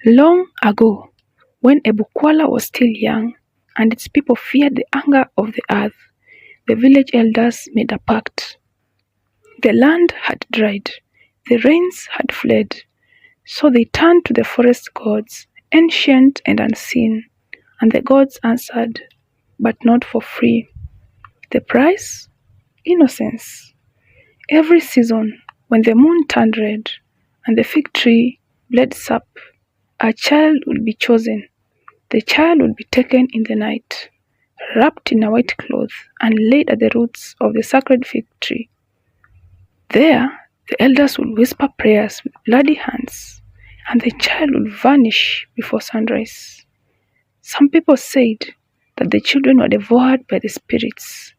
Long ago, when Ebukwala was still young and its people feared the anger of the earth, the village elders made a pact. The land had dried, the rains had fled, so they turned to the forest gods, ancient and unseen, and the gods answered, but not for free. The price? Innocence. Every season, when the moon turned red and the fig tree bled sap, a child would be chosen. The child would be taken in the night, wrapped in a white cloth, and laid at the roots of the sacred fig tree. There, the elders would whisper prayers with bloody hands, and the child would vanish before sunrise. Some people said that the children were devoured by the spirits.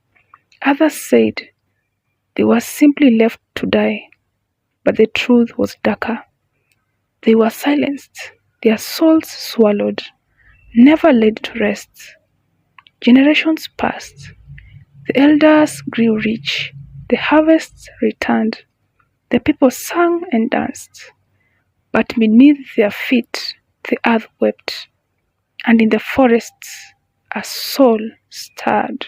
Others said they were simply left to die, but the truth was darker. They were silenced, their souls swallowed, never laid to rest. Generations passed. The elders grew rich. The harvests returned. The people sang and danced. But beneath their feet, the earth wept. And in the forests, a soul stirred.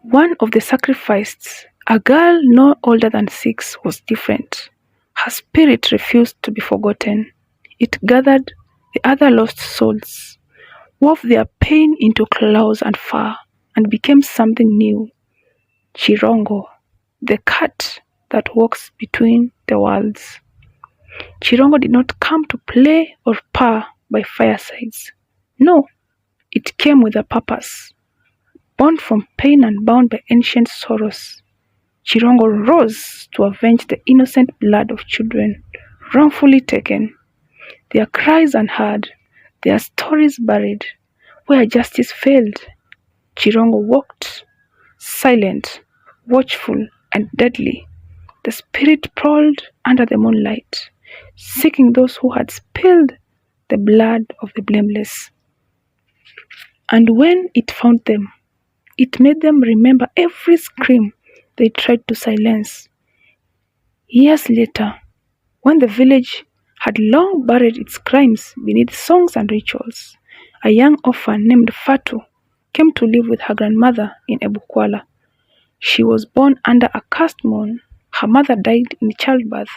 One of the sacrificed, a girl no older than 6, was different. Her spirit refused to be forgotten. It gathered the other lost souls, wove their pain into clouds and fur, and became something new. Chirongo, the cat that walks between the worlds. Chirongo did not come to play or purr by firesides. No, it came with a purpose. Born from pain and bound by ancient sorrows, Chirongo rose to avenge the innocent blood of children wrongfully taken. Their cries unheard, their stories buried. Where justice failed, Chirongo walked, silent, watchful, and deadly. The spirit prowled under the moonlight, seeking those who had spilled the blood of the blameless. And when it found them, it made them remember every scream they tried to silence. Years later, when the village had long buried its crimes beneath songs and rituals, a young orphan named Fatu came to live with her grandmother in Ebukwala. She was born under a cursed moon. Her mother died in childbirth,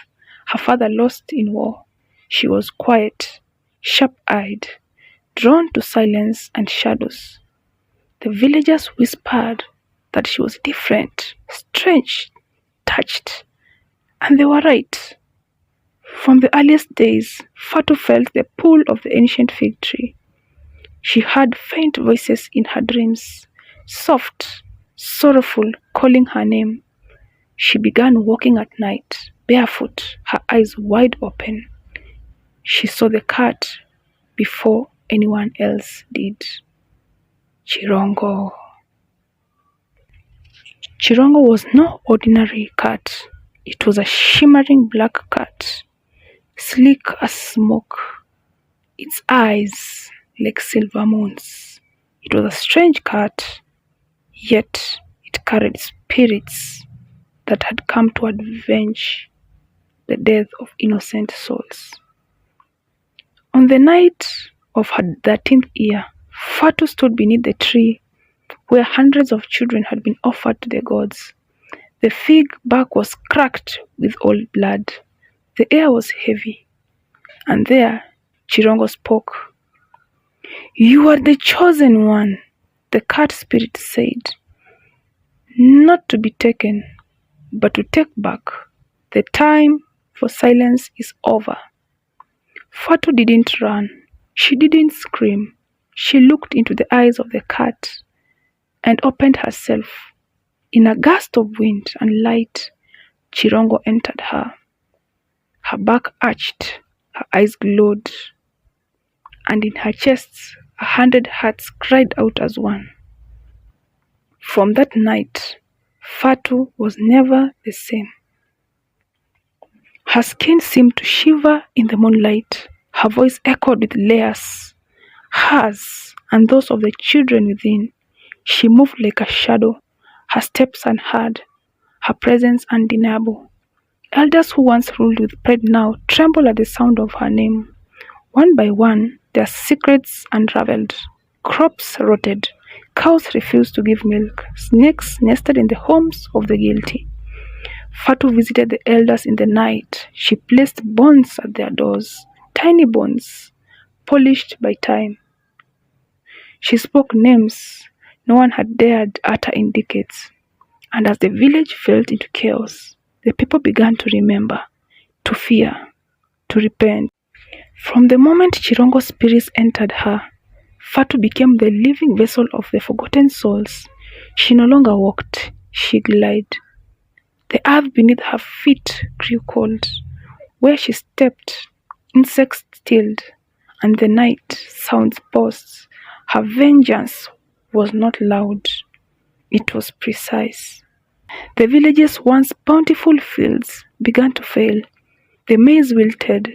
her father lost in war. She was quiet, sharp-eyed, drawn to silence and shadows. The villagers whispered that she was different, strange, touched, and they were right. From the earliest days, Fatu felt the pull of the ancient fig tree. She heard faint voices in her dreams, soft, sorrowful, calling her name. She began walking at night, barefoot, her eyes wide open. She saw the cat before anyone else did. Chirongo. Chirongo was no ordinary cat. It was a shimmering black cat, sleek as smoke, its eyes like silver moons. It was a strange cat, yet it carried spirits that had come to avenge the death of innocent souls. On the night of her 13th year, Fatu stood beneath the tree where hundreds of children had been offered to the gods. The fig bark was cracked with old blood. The air was heavy. And there, Chirongo spoke. "You are the chosen one," the cat spirit said. "Not to be taken, but to take back. The time for silence is over." Fatu didn't run. She didn't scream. She looked into the eyes of the cat and opened herself. In a gust of wind and light, Chirongo entered her. Her back arched, her eyes glowed, and in her chest 100 hearts cried out as one. From that night, Fatu was never the same. Her skin seemed to shiver in the moonlight. Her voice echoed with layers, hers and those of the children within. She moved like a shadow, her steps unheard, her presence undeniable. Elders who once ruled with pride now tremble at the sound of her name. One by one, their secrets unraveled. Crops rotted. Cows refused to give milk. Snakes nested in the homes of the guilty. Fatu visited the elders in the night. She placed bones at their doors, tiny bones, polished by time. She spoke names no one had dared utter in decades. And as the village fell into chaos, the people began to remember, to fear, to repent. From the moment Chirongo's spirits entered her, Fatu became the living vessel of the forgotten souls. She no longer walked, she glided. The earth beneath her feet grew cold. Where she stepped, insects stilled, and the night sounds paused. Her vengeance was not loud, it was precise. The village's once bountiful fields began to fail. The maize wilted.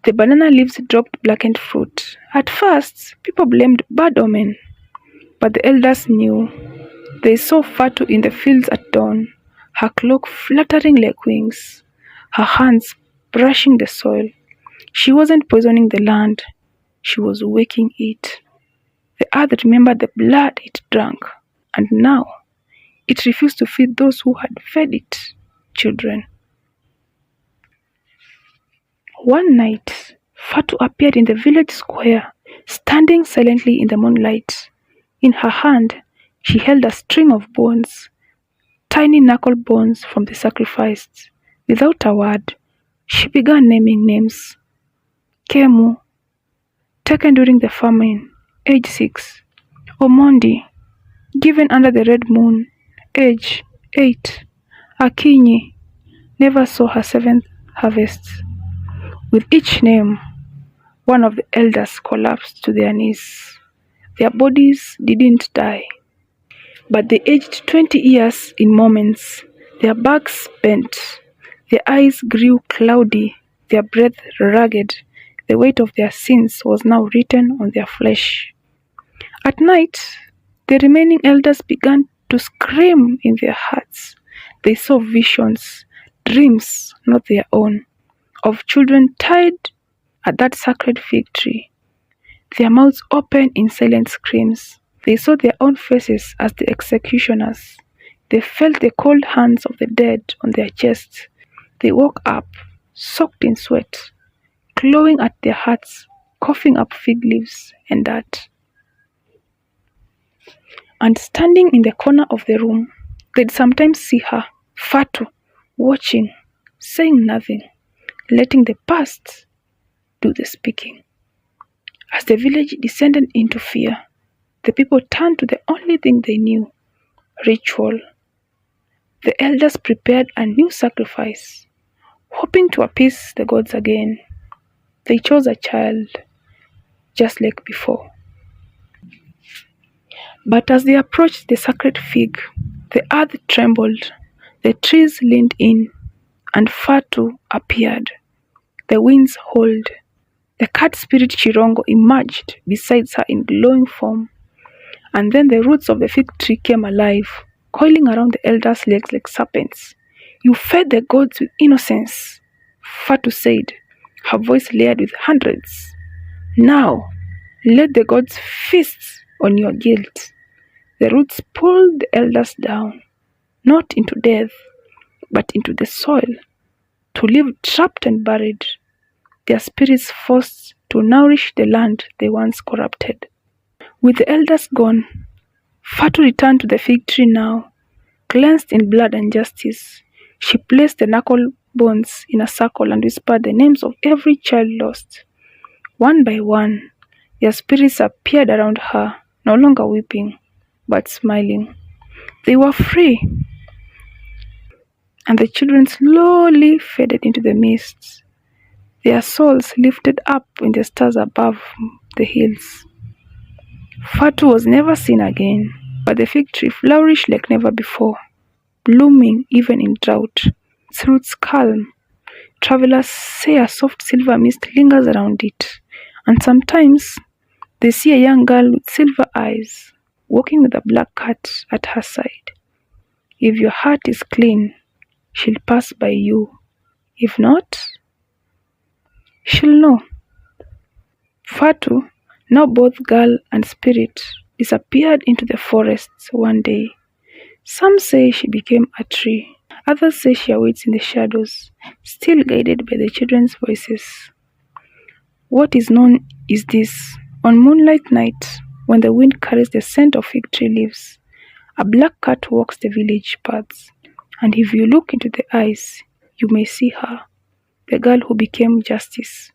The banana leaves dropped blackened fruit. At first, people blamed bad omen, but the elders knew. They saw Fatu in the fields at dawn, her cloak fluttering like wings, her hands brushing the soil. She wasn't poisoning the land, she was waking it. The earth remembered the blood it drank, and now it refused to feed those who had fed it, children. One night, Fatu appeared in the village square, standing silently in the moonlight. In her hand, she held a string of bones, tiny knuckle bones from the sacrificed. Without a word, she began naming names. Kemu, taken during the famine, age 6. Omondi, given under the red moon, age 8. Akinyi never saw her 7th harvest. With each name, one of the elders collapsed to their knees. Their bodies didn't die, but they aged 20 years in moments. Their backs bent, their eyes grew cloudy, their breath ragged. The weight of their sins was now written on their flesh. At night, the remaining elders began to scream in their hearts. They saw visions, dreams not their own, of children tied at that sacred fig tree, their mouths open in silent screams. They saw their own faces as the executioners. They felt the cold hands of the dead on their chests. They woke up, soaked in sweat, clawing at their hearts, coughing up fig leaves and dirt. And standing in the corner of the room, they'd sometimes see her, Fatu, watching, saying nothing, letting the past do the speaking. As the village descended into fear, the people turned to the only thing they knew, ritual. The elders prepared a new sacrifice, hoping to appease the gods again. They chose a child, just like before. But as they approached the sacred fig, the earth trembled, the trees leaned in, and Fatu appeared. The winds howled. The cat spirit Chirongo emerged beside her in glowing form. And then the roots of the fig tree came alive, coiling around the elders' legs like serpents. You fed the gods with innocence, Fatu said, her voice layered with hundreds. Now, let the gods feast on your guilt. The roots pulled the elders down, not into death, but into the soil, to live trapped and buried, their spirits forced to nourish the land they once corrupted. With the elders gone, Fatu returned to the fig tree now, cleansed in blood and justice. She placed the knuckle bones in a circle and whispered the names of every child lost. One by one, their spirits appeared around her, no longer weeping, but smiling. They were free, and the children slowly faded into the mists, their souls lifted up in the stars above the hills. Fatu was never seen again, but the fig tree flourished like never before, blooming even in drought, its roots calm. Travelers say a soft silver mist lingers around it, and sometimes they see a young girl with silver eyes, walking with a black cat at her side. If your heart is clean, she'll pass by you, If not, she'll know. Fatu, now both girl and spirit, disappeared into the forests one day. Some say she became a tree. Others say she awaits in the shadows, still guided by the children's voices. What is known is this: on moonlight night, when the wind carries the scent of fig tree leaves, a black cat walks the village paths, and if you look into the eyes, you may see her, the girl who became justice.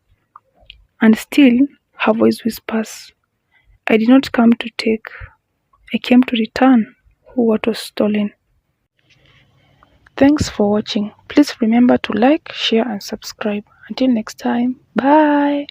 And still, her voice whispers, I did not come to take, I came to return what was stolen. Thanks for watching. Please remember to like, share and subscribe. Until next time, bye.